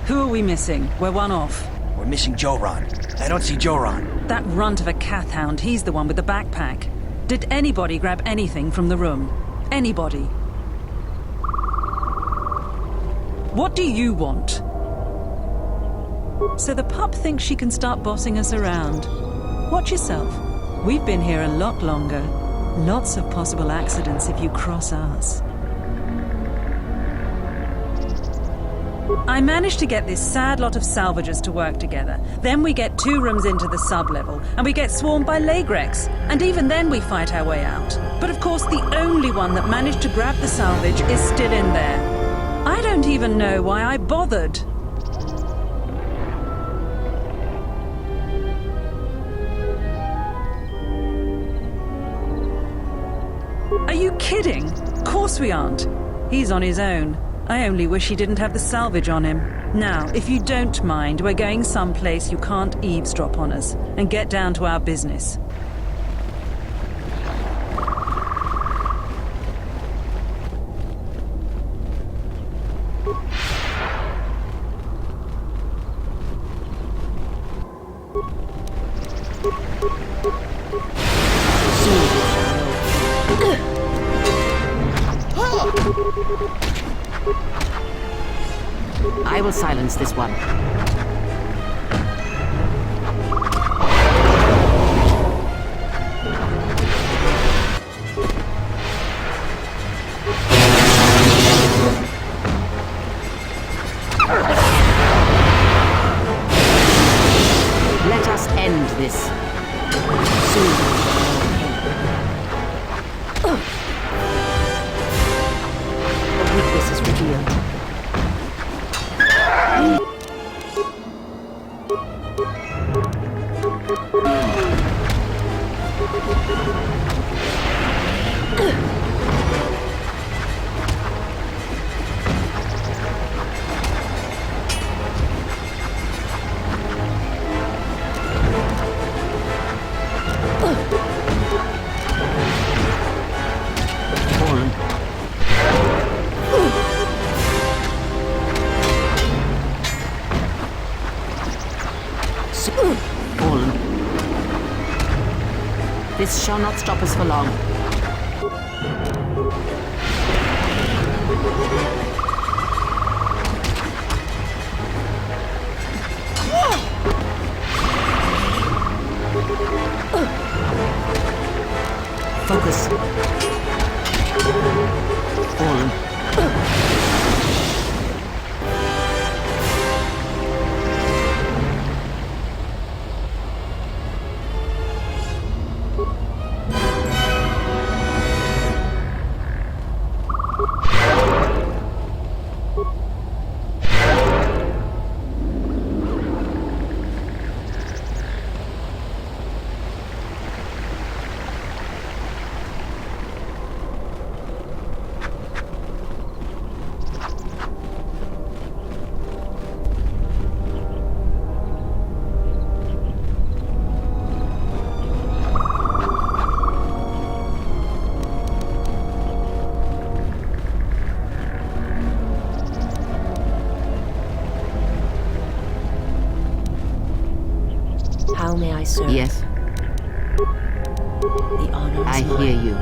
Who are we missing? We're one off. We're missing Joran. I don't see Joran. That runt of a Cath hound, he's the one with the backpack. Did anybody grab anything from the room? Anybody? What do you want? So the pup thinks she can start bossing us around. Watch yourself. We've been here a lot longer. Lots of possible accidents if you cross us. I managed to get this sad lot of salvagers to work together. Then we get 2 rooms into the sublevel, and we get swarmed by Lagrex. And even then we fight our way out. But of course the only one that managed to grab the salvage is still in there. I don't even know why I bothered. Are you kidding? Of course we aren't. He's on his own. I only wish he didn't have the salvage on him. Now, if you don't mind, we're going someplace you can't eavesdrop on us, and get down to our business. I will silence this one. A weakness is revealed. Fallen. This shall not stop us for long. Focus. Fallen. How may I serve? Yes, The honor is I mine. hear you.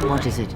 What is it?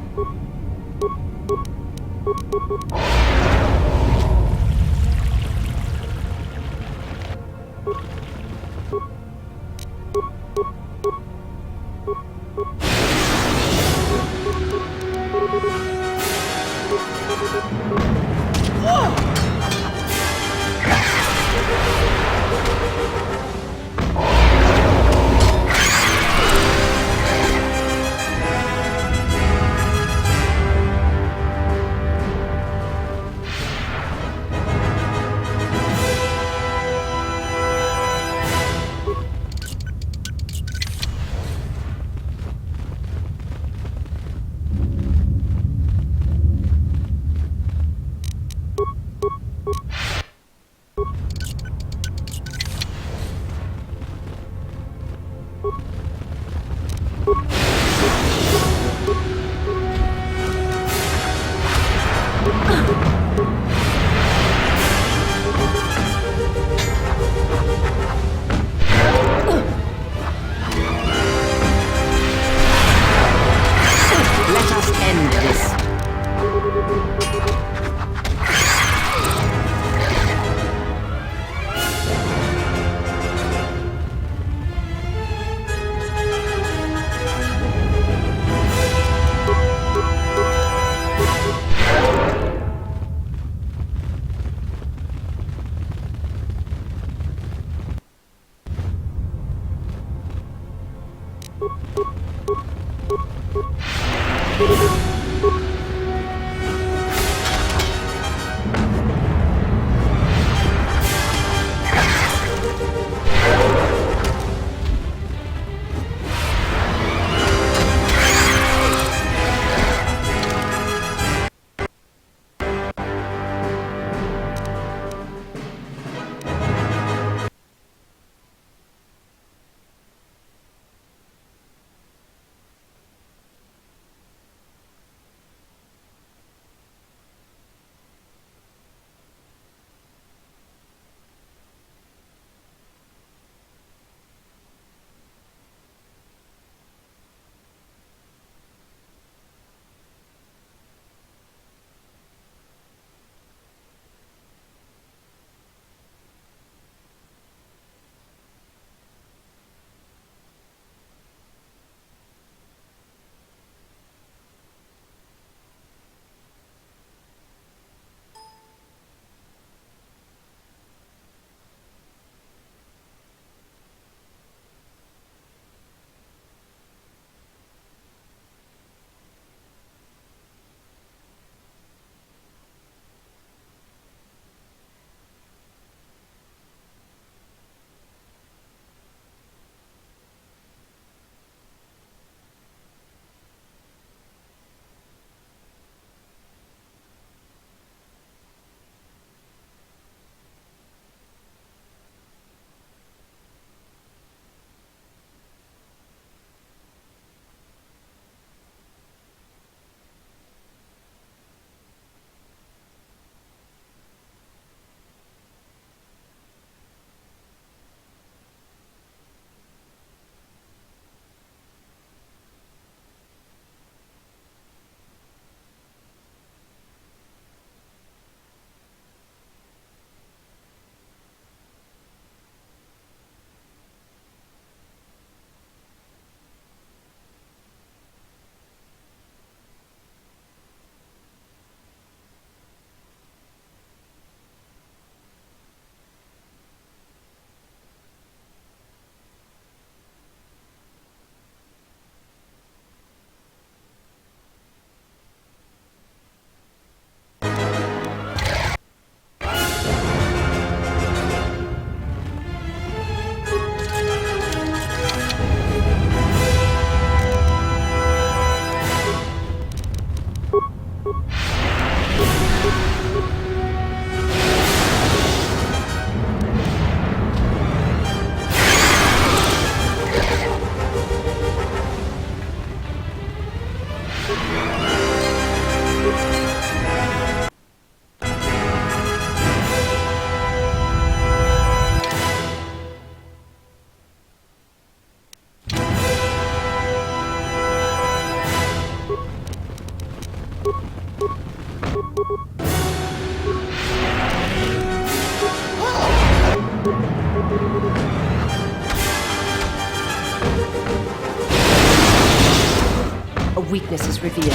A weakness is revealed.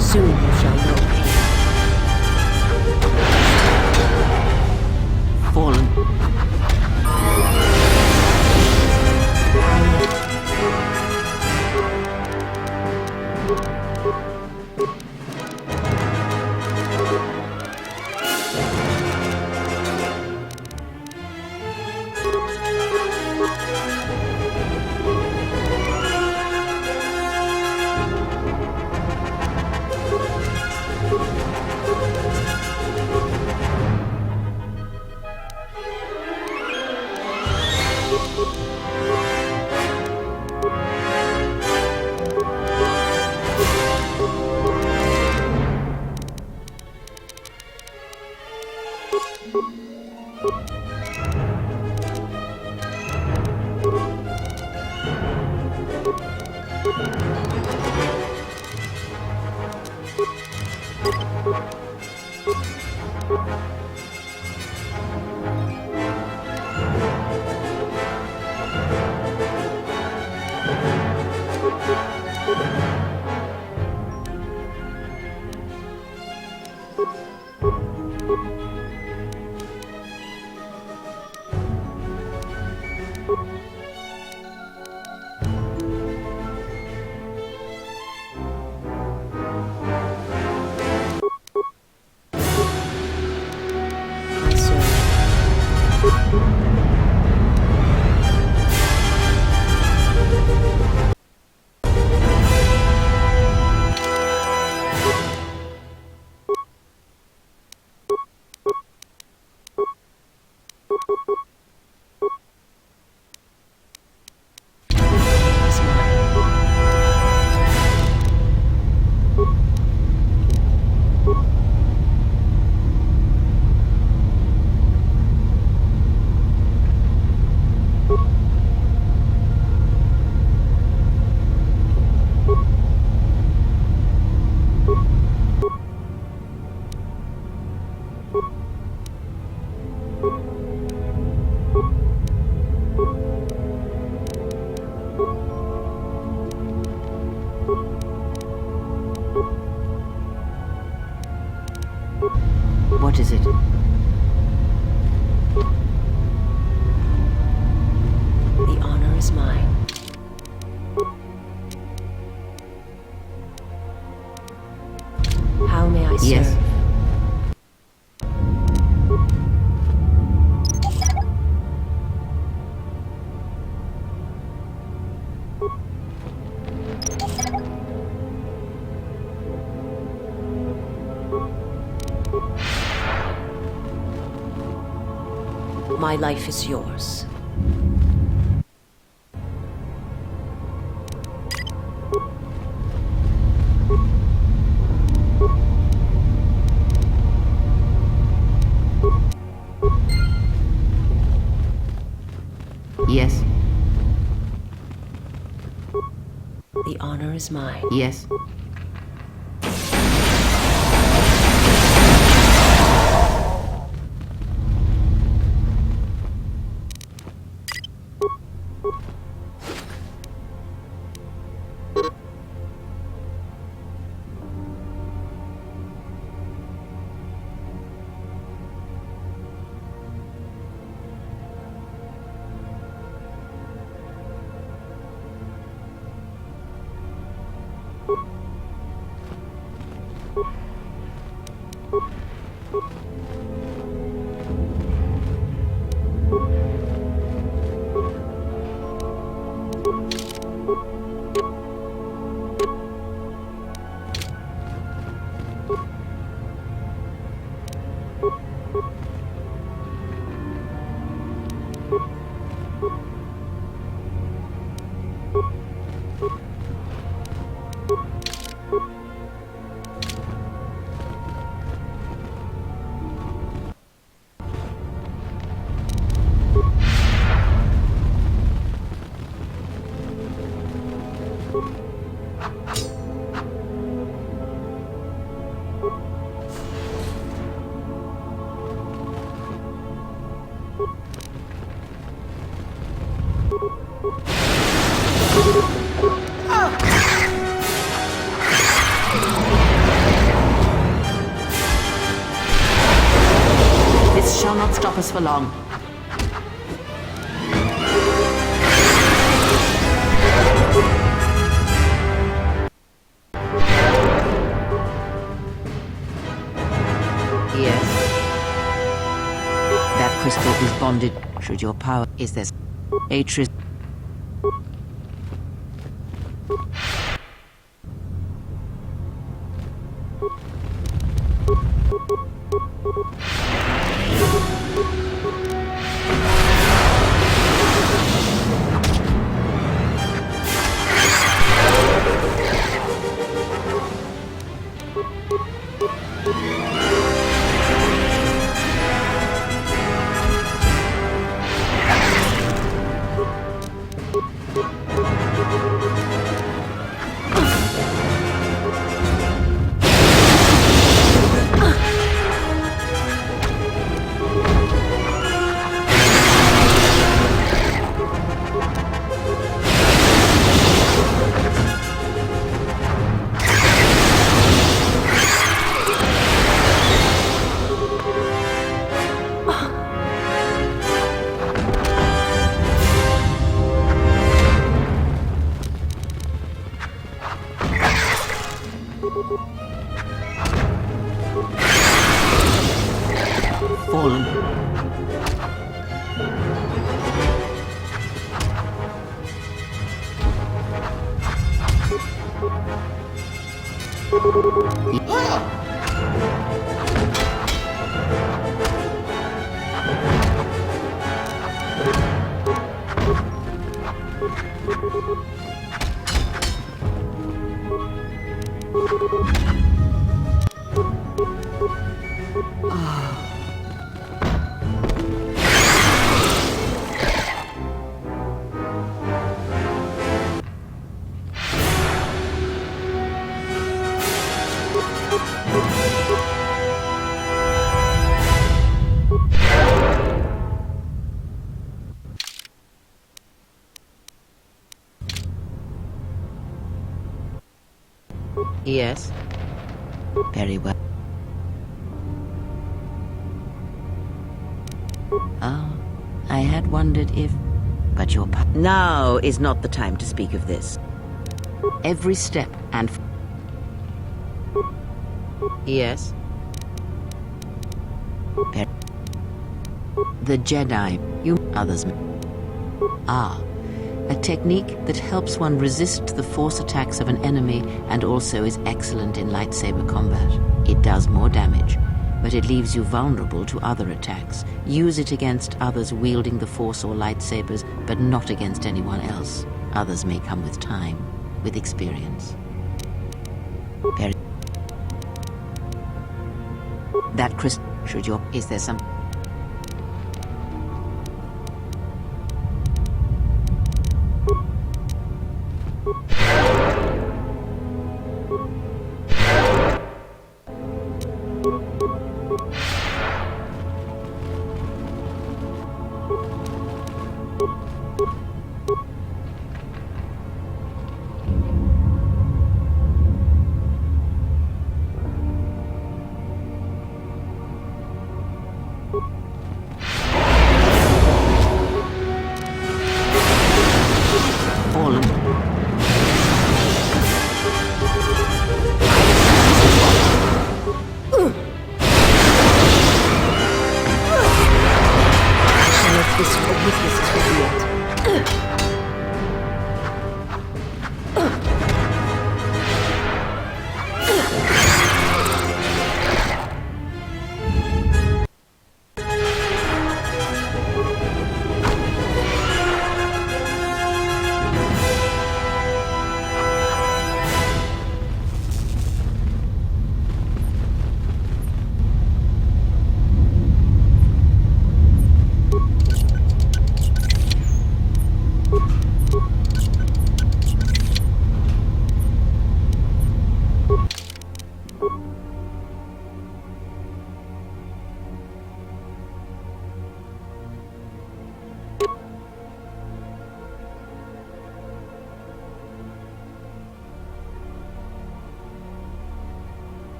Soon you shall know pain. Fallen. What is it? The honor is mine. How may I serve? Yes. My life is yours. Yes. The honor is mine. Yes. This shall not stop us for long. Yes. That crystal is bonded. Should your power... Is there... Atris... Fallen. Yes. Very well. Oh, I had wondered if... But your... Now is not the time to speak of this. Every step and... Yes. The Jedi, you others... Ah, a technique that helps one resist the force attacks of an enemy and also is excellent in lightsaber combat. It does more damage, but it leaves you vulnerable to other attacks. Use it against others wielding the force or lightsabers, but not against anyone else. Others may come with time, with experience. That crystal, should your... Is there some...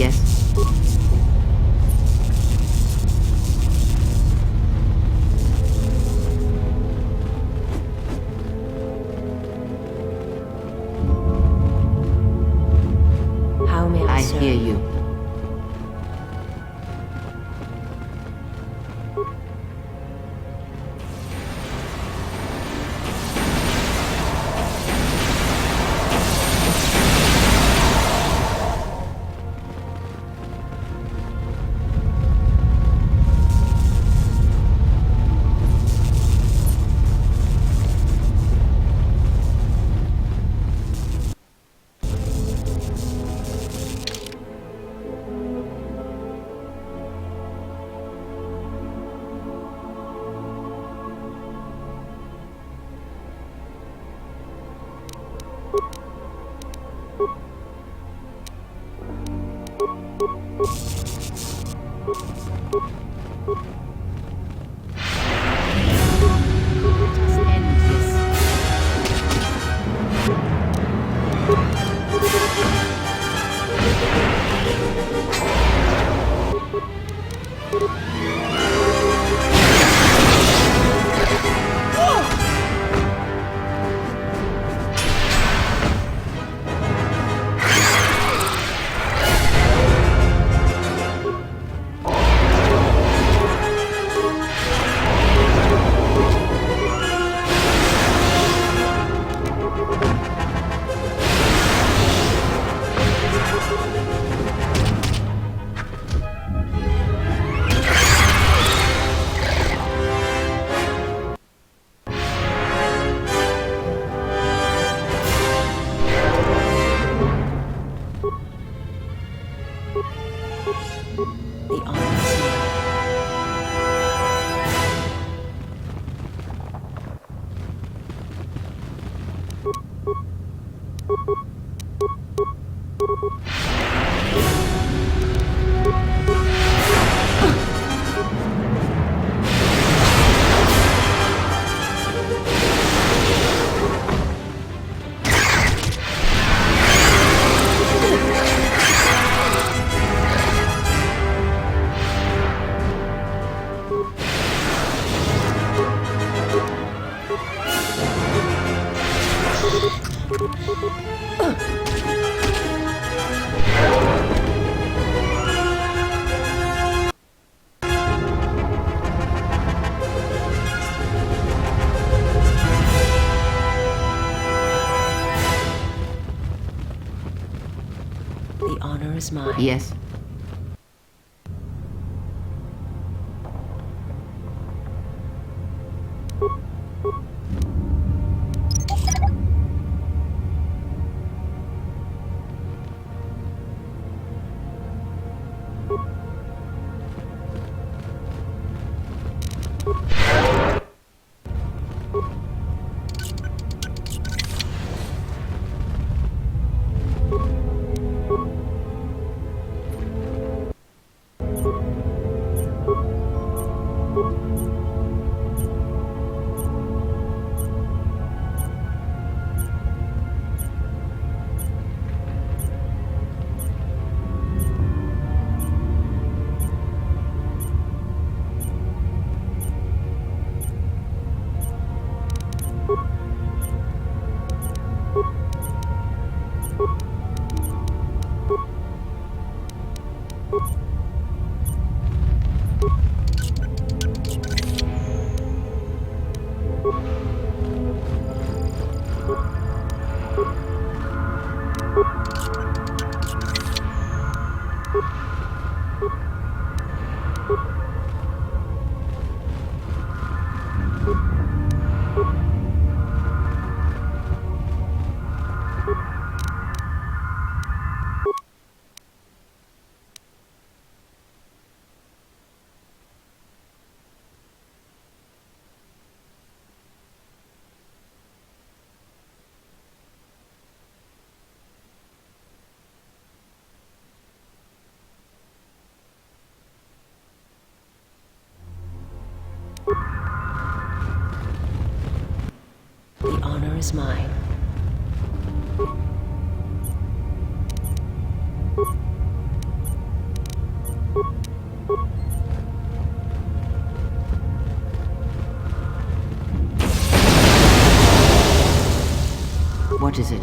Yes. How may I I serve? hear you. The honor is mine. The honor is mine. Yes. The honor is mine. What is it?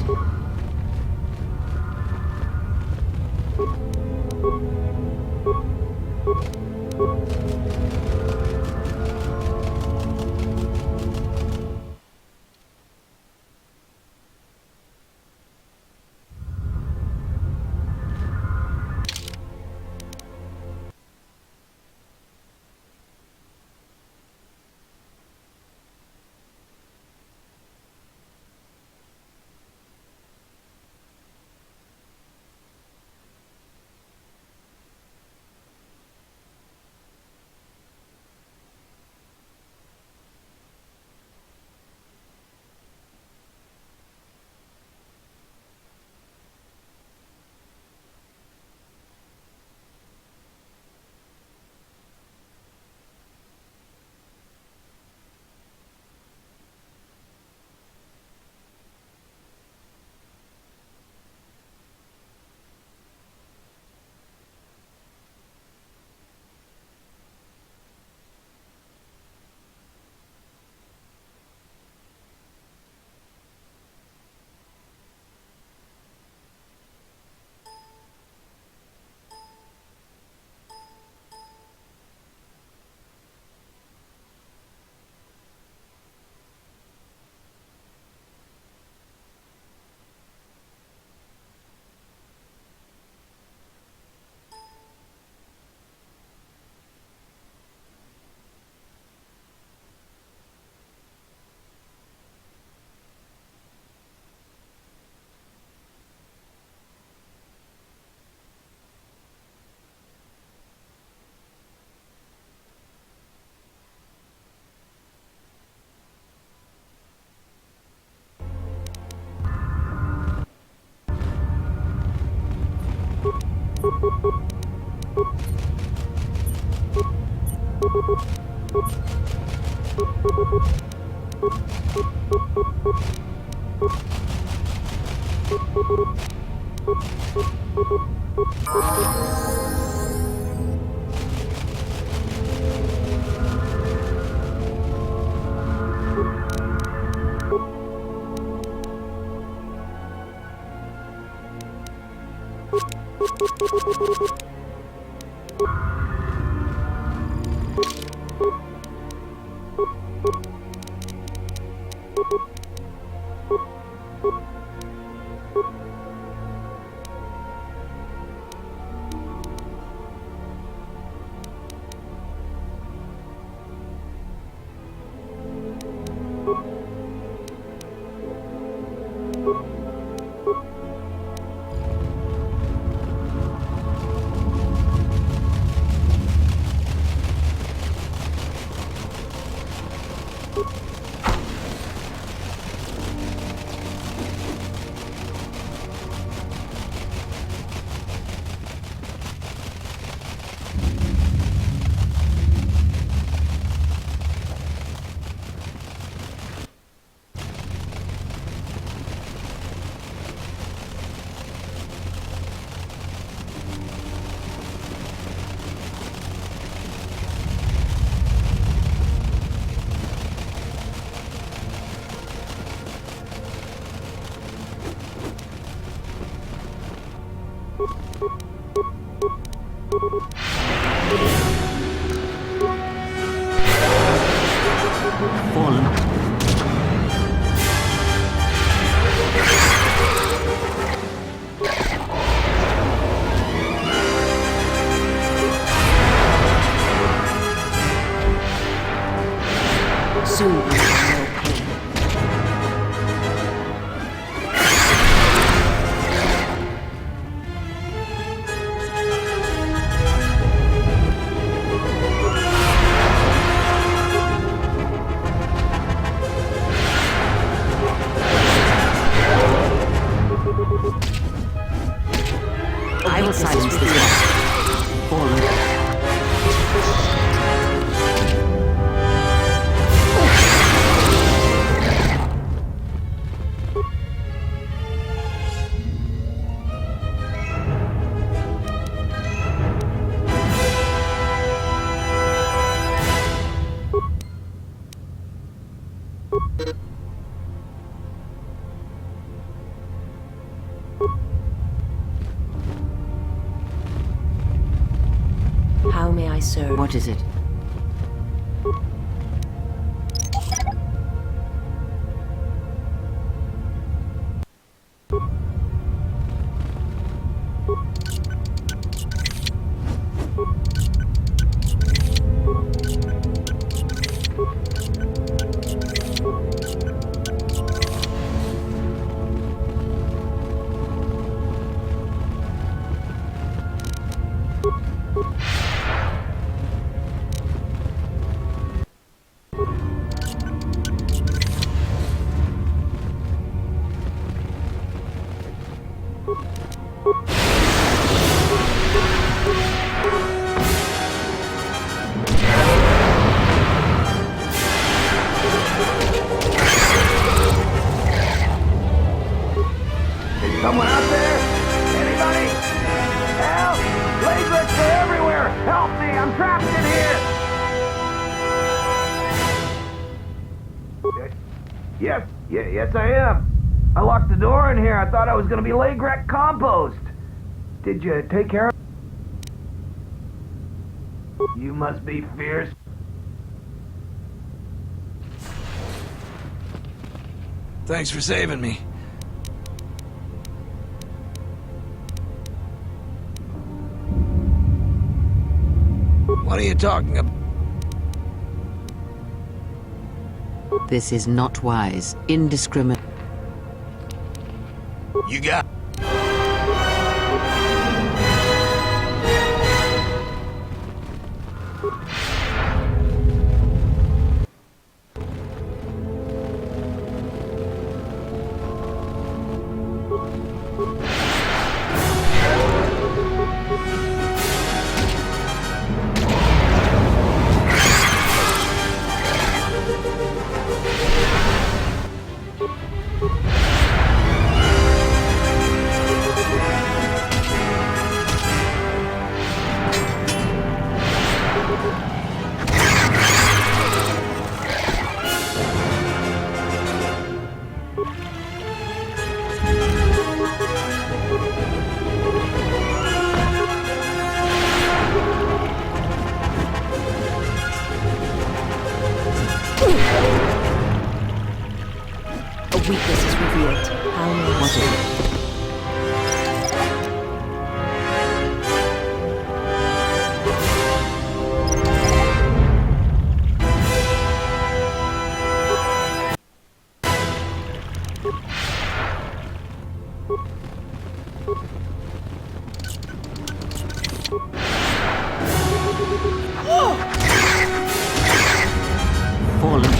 How may I serve? What is it? Someone out there? Anybody? Help! Lagrets are everywhere! Help me! I'm trapped in here! Yes, I am. I locked the door in here. I thought I was gonna be Lagrec compost. Did you take care of... You must be fierce. Thanks for saving me. What are you talking about? This is not wise. Indiscriminate. You got... A weakness is revealed. How may I serve? Fallen.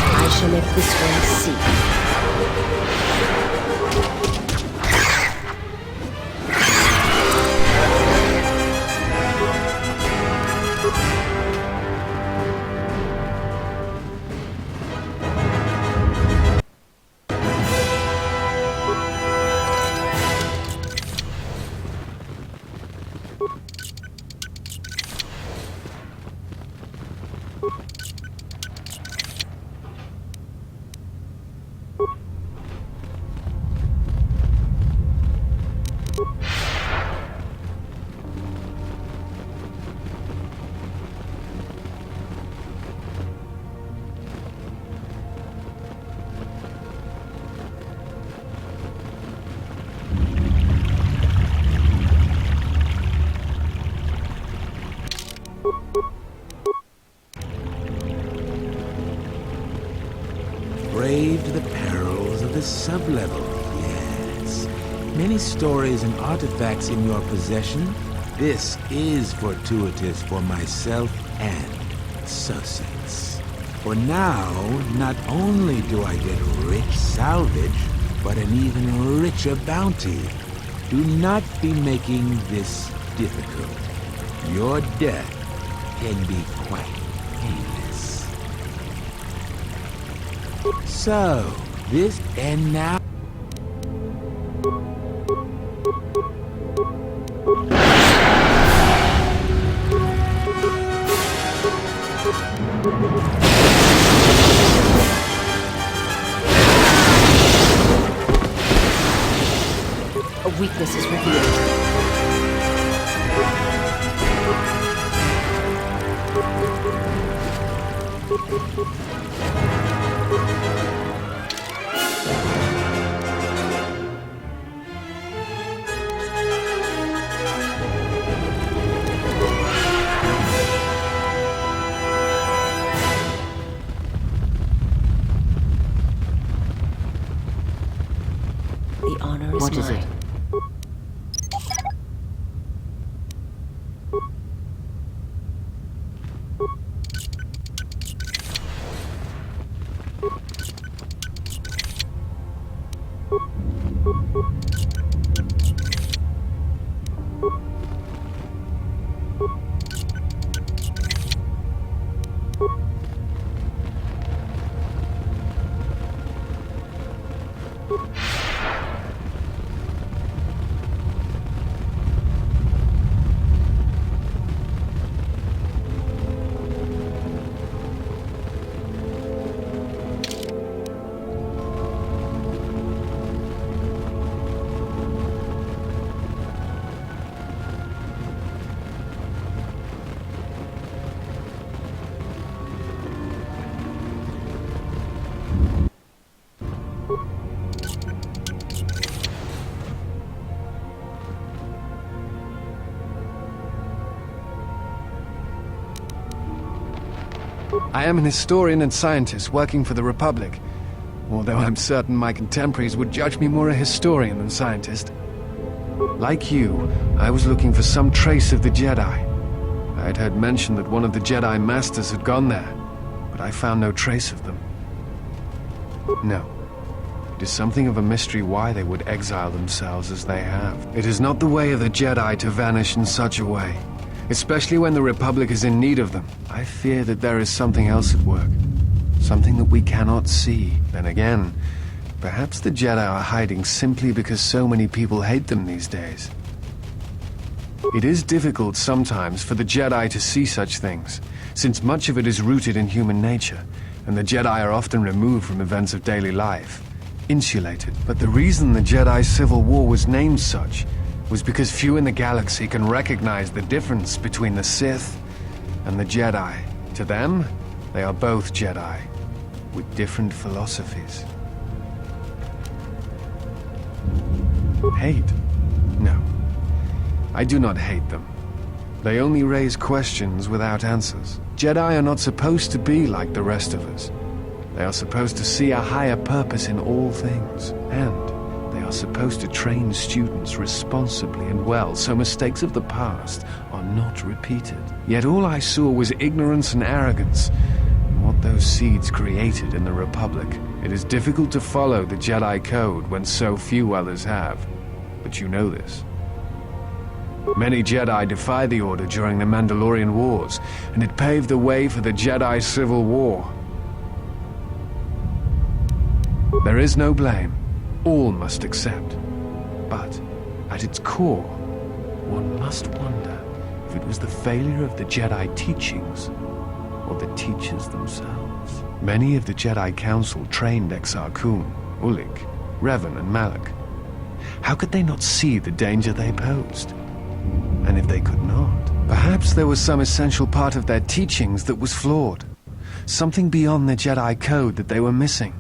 I shall let this one see. Braved the perils of the sublevel, yes. Many stories and artifacts in your possession. This is fortuitous for myself and Sussex. For now, not only do I get rich salvage, but an even richer bounty. Do not be making this difficult. Your death can be quite painless. So, this and now... A weakness is revealed. I am an historian and scientist working for the Republic, although I'm certain my contemporaries would judge me more a historian than scientist. Like you, I was looking for some trace of the Jedi. I had heard mention that one of the Jedi Masters had gone there, but I found no trace of them. No. It is something of a mystery why they would exile themselves as they have. It is not the way of the Jedi to vanish in such a way, especially when the Republic is in need of them. I fear that there is something else at work, something that we cannot see. Then again, perhaps the Jedi are hiding simply because so many people hate them these days. It is difficult sometimes for the Jedi to see such things, since much of it is rooted in human nature, and the Jedi are often removed from events of daily life, insulated. But the reason the Jedi Civil War was named such was because few in the galaxy can recognize the difference between the Sith and the Jedi. To them, they are both Jedi, with different philosophies. Hate? No. I do not hate them. They only raise questions without answers. Jedi are not supposed to be like the rest of us. They are supposed to see a higher purpose in all things, and they are supposed to train students responsibly and well, so mistakes of the past are not repeated. Yet all I saw was ignorance and arrogance, and what those seeds created in the Republic. It is difficult to follow the Jedi Code when so few others have, but you know this. Many Jedi defy the Order during the Mandalorian Wars, and it paved the way for the Jedi Civil War. There is no blame. All must accept. But, at its core, one must wonder if it was the failure of the Jedi teachings, or the teachers themselves. Many of the Jedi Council trained Exar Kun, Ulik, Revan, and Malak. How could they not see the danger they posed? And if they could not, perhaps there was some essential part of their teachings that was flawed. Something beyond the Jedi Code that they were missing.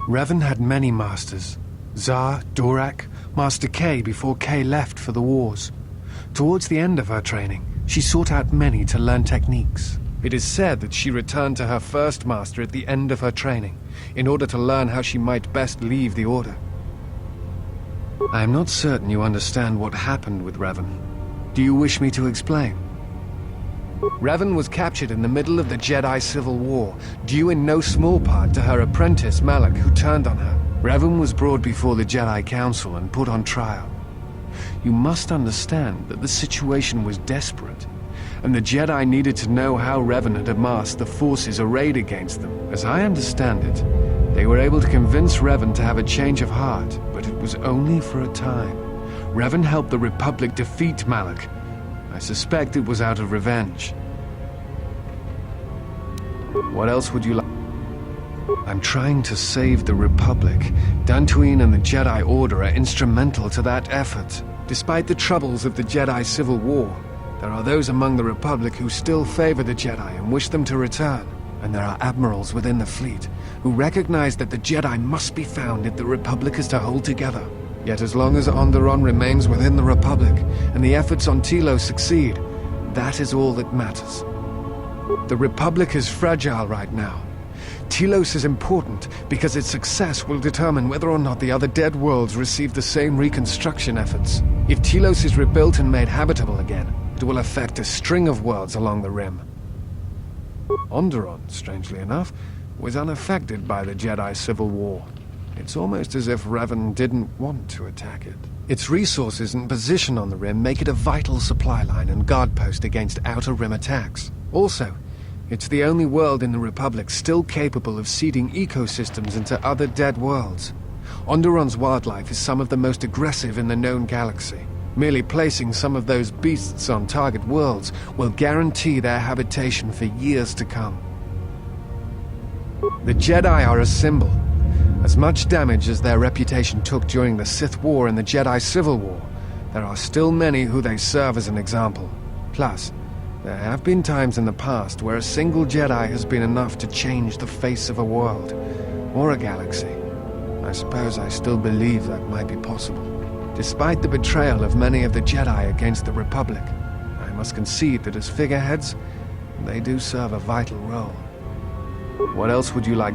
Revan had many masters. Zar, Dorak, Master K before K left for the wars. Towards the end of her training, she sought out many to learn techniques. It is said that she returned to her first master at the end of her training, in order to learn how she might best leave the Order. I am not certain you understand what happened with Revan. Do you wish me to explain? Revan was captured in the middle of the Jedi Civil War, due in no small part to her apprentice Malak, who turned on her. Revan was brought before the Jedi Council and put on trial. You must understand that the situation was desperate, and the Jedi needed to know how Revan had amassed the forces arrayed against them. As I understand it, they were able to convince Revan to have a change of heart, but it was only for a time. Revan helped the Republic defeat Malak. I suspect it was out of revenge. What else would you like? I'm trying to save the Republic. Dantooine and the Jedi Order are instrumental to that effort. Despite the troubles of the Jedi Civil War, there are those among the Republic who still favor the Jedi and wish them to return. And there are admirals within the fleet who recognize that the Jedi must be found if the Republic is to hold together. Yet as long as Onderon remains within the Republic, and the efforts on Telos succeed, that is all that matters. The Republic is fragile right now. Telos is important because its success will determine whether or not the other dead worlds receive the same reconstruction efforts. If Telos is rebuilt and made habitable again, it will affect a string of worlds along the Rim. Onderon, strangely enough, was unaffected by the Jedi Civil War. It's almost as if Revan didn't want to attack it. Its resources and position on the Rim make it a vital supply line and guard post against Outer Rim attacks. Also, it's the only world in the Republic still capable of seeding ecosystems into other dead worlds. Onderon's wildlife is some of the most aggressive in the known galaxy. Merely placing some of those beasts on target worlds will guarantee their habitation for years to come. The Jedi are a symbol. As much damage as their reputation took during the Sith War and the Jedi Civil War, there are still many who they serve as an example. Plus, there have been times in the past where a single Jedi has been enough to change the face of a world, or a galaxy. I suppose I still believe that might be possible. Despite the betrayal of many of the Jedi against the Republic, I'm must concede that as figureheads, they do serve a vital role. What else would you like?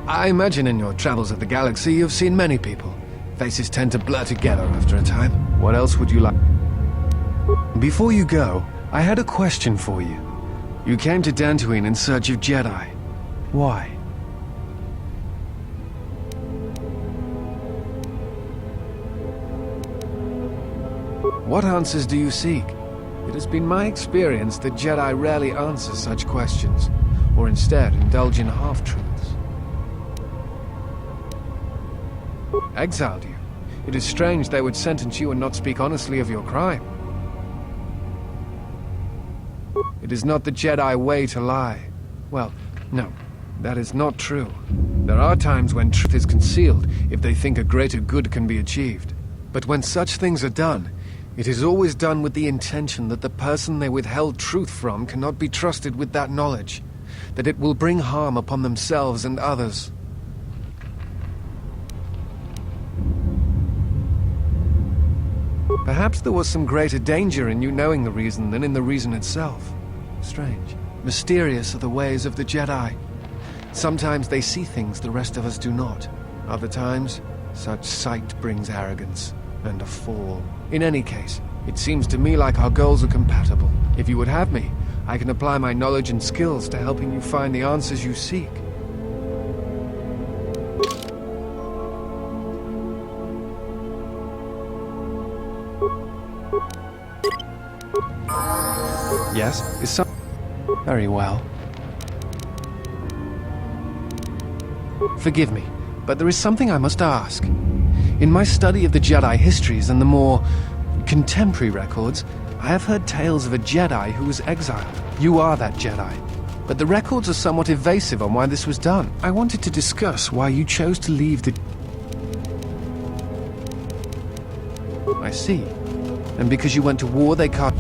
I imagine in your travels of the galaxy you've seen many people. Faces tend to blur together after a time. What else would you like? Before you go, I had a question for you. You came to Dantooine in search of Jedi. Why? What answers do you seek? It has been my experience that Jedi rarely answer such questions, or instead indulge in half-truths. Exiled you? It is strange they would sentence you and not speak honestly of your crime. It is not the Jedi way to lie. Well, no, that is not true. There are times when truth is concealed if they think a greater good can be achieved. But when such things are done, it is always done with the intention that the person they withheld truth from cannot be trusted with that knowledge, that it will bring harm upon themselves and others. Perhaps there was some greater danger in you knowing the reason than in the reason itself. Strange. Mysterious are the ways of the Jedi. Sometimes they see things the rest of us do not. Other times, such sight brings arrogance and a fall. In any case, it seems to me like our goals are compatible. If you would have me, I can apply my knowledge and skills to helping you find the answers you seek. Yes, is some... Very well. Forgive me, but there is something I must ask. In my study of the Jedi histories and the more contemporary records, I have heard tales of a Jedi who was exiled. You are that Jedi. But the records are somewhat evasive on why this was done. I wanted to discuss why you chose to leave the... I see. And because you went to war, they can't...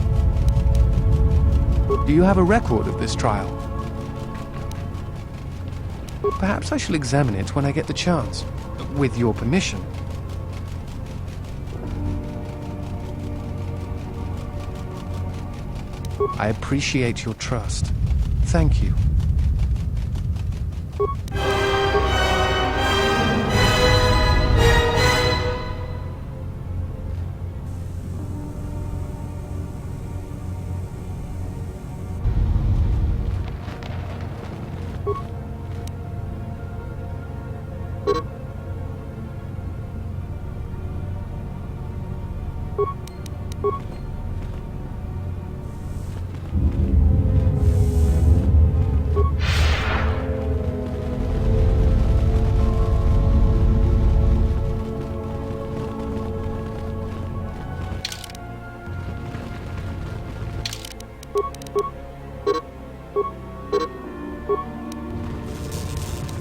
Do you have a record of this trial? Perhaps I shall examine it when I get the chance. With your permission. I appreciate your trust. Thank you.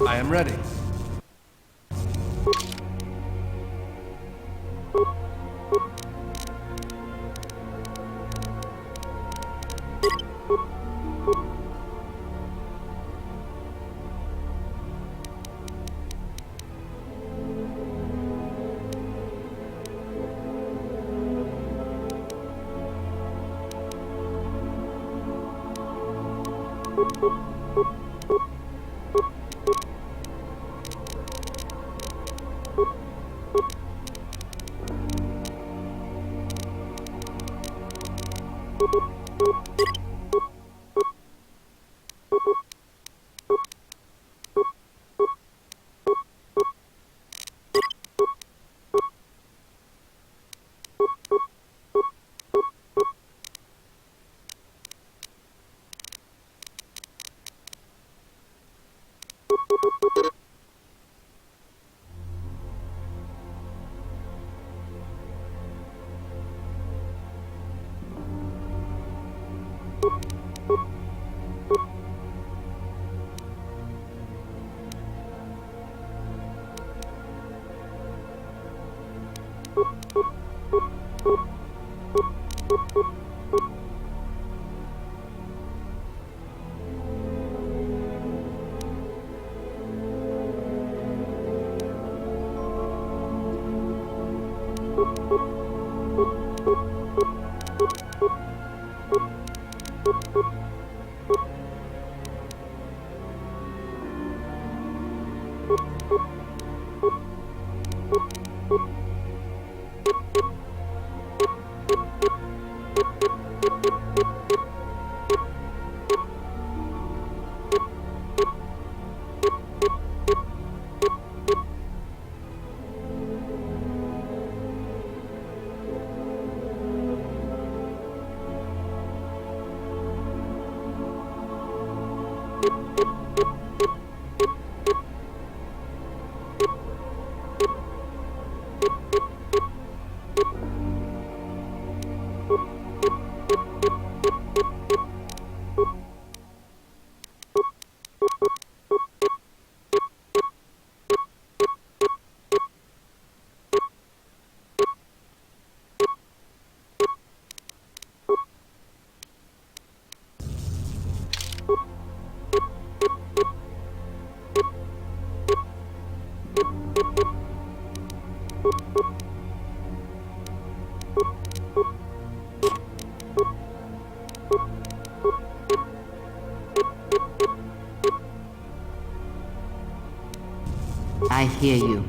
I am ready. Hear you.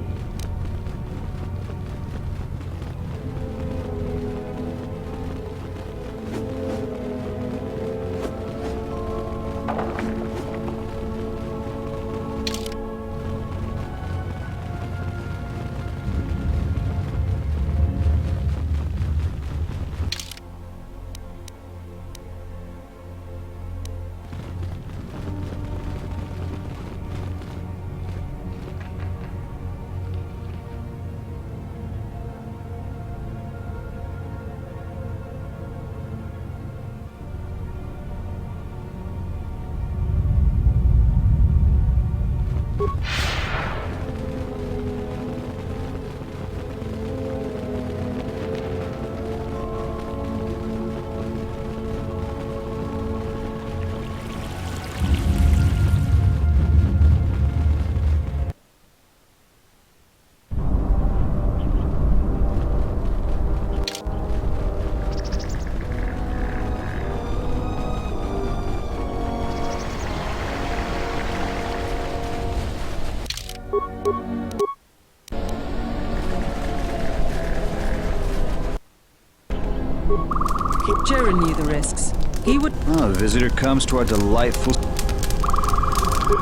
Jaren knew the risks. He would... Oh, a visitor comes to our delightful...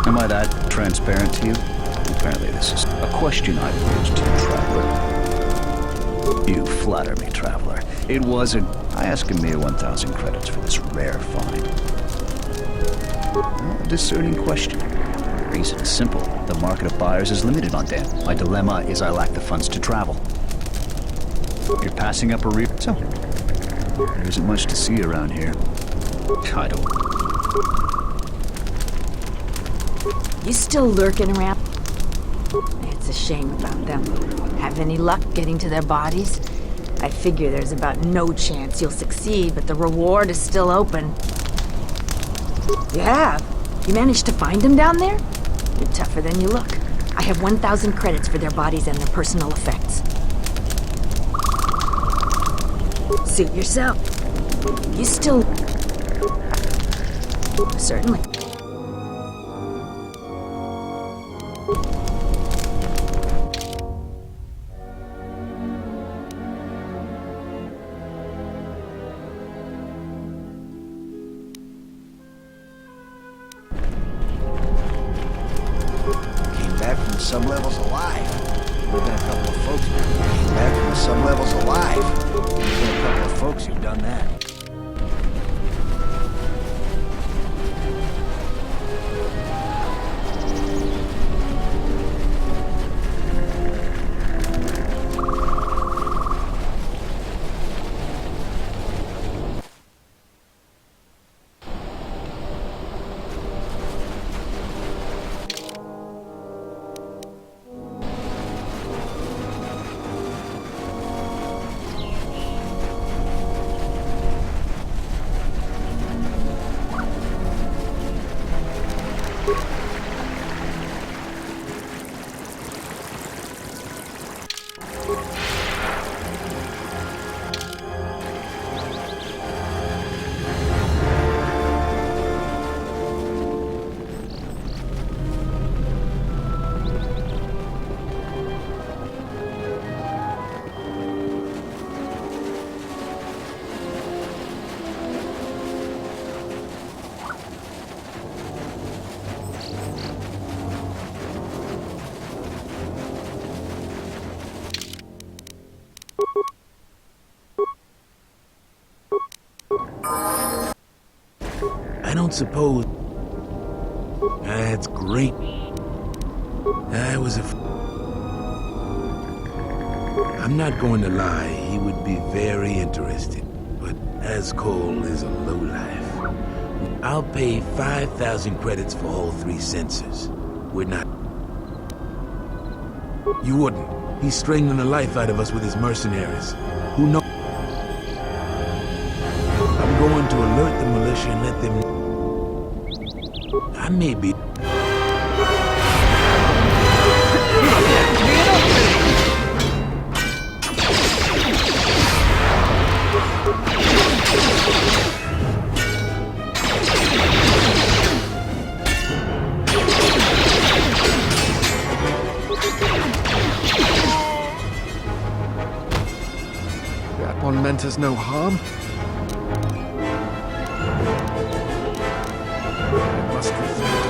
Am I that transparent to you? Apparently this is a question I posed to you, Traveler. You flatter me, Traveler. It wasn't... I ask a mere 1,000 credits for this rare find. Well, a discerning question. The reason is simple. The market of buyers is limited on Dan. My dilemma is I lack the funds to travel. You're passing up a so... There isn't much to see around here. I don't... You still lurking around? It's a shame about them. Have any luck getting to their bodies? I figure there's about no chance you'll succeed, but the reward is still open. You have? You managed to find them down there? You're tougher than you look. I have 1,000 credits for their bodies and their personal effects. Suit yourself. You still... Certainly. Sublevels alive. There've been a couple of folks who came back from the sublevels alive. There's been a couple of folks who've done that. I don't suppose... That's great. I was I'm not going to lie, he would be very interested. But Ascol is a lowlife. I'll pay 5,000 credits for all 3 sensors. We're not... You wouldn't. He's strangling the life out of us with his mercenaries. Who knows? I'm going to alert the militia and let them... I may be... Everyone meant us no harm? I must resort